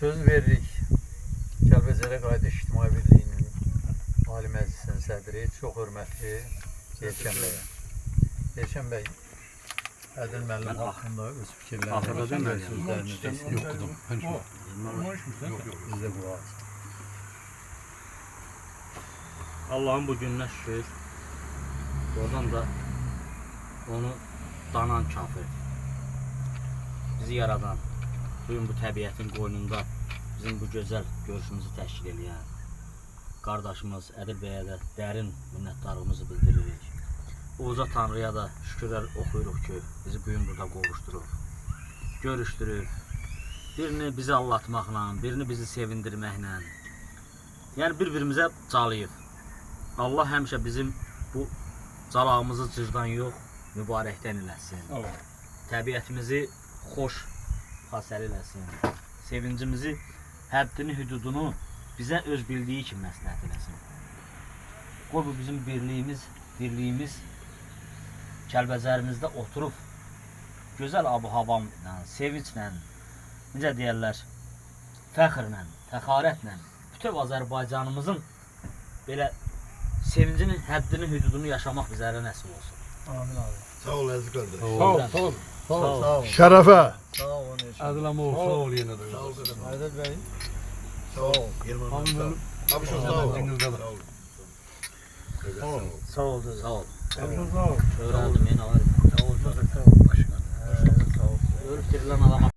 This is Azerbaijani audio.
Söz veririk. Kəlbəcərə Qayda İctimai Birliyinin Ali Məclisinin sədri, çox hörmətli Elkən bəyə. Elkən bəy, Ədil müəllim haqqında öz fikirlərini, sözlərini desin. Yoxdur. Bizdə qulaq. Allah'ın bu gününe şükür. Oradan da onu danan kafir. Bizi yaradan, bugün bu təbiətin qoynunda bizim bu gözəl görüşümüzü təşkil edən qardaşımız Ədil bəyə də dərin minnətdarlığımızı bildiririk. Uca Tanrıya da şükürlər oxuyuruq ki, bizi bugün burada qovuşdurur, görüşdürür. Birini bizi anlatmaqla, birini bizi sevindirməklə, yəni bir-birimizə calayıb. Allah həmişə bizim bu calağımızı cırdan yox, mübarəkdən eləsin. Təbiətimizi xoş xasəl eləsin. Sevincimizi, həddini, hüdudunu bizə öz bildiyi kimi məsləhət eləsin. Qoy bu bizim birliyimiz Kəlbəcərimizdə oturub gözəl abu-havamla, sevinclə, necə deyərlər, fəxrlə, fəxarətlə bütöv Azərbaycanımızın belə sevincinin həddini, hüdudunu yaşamaq bizlərə nəsib olsun. Amin abi. Sağ ol Əziz qardaş. Sağ ol. Şərəfə. Sağ ol. Ədil əmi ol, sağ ol yenə də. Sağ ol qızım. Ədil bəy. Sağ ol. Abi çox sağ ol. Sağ ol. Sağ ol. Sağ ol. Öğrendim yine var. Sağ ol. Sağ ol. Ölüp dirilen adama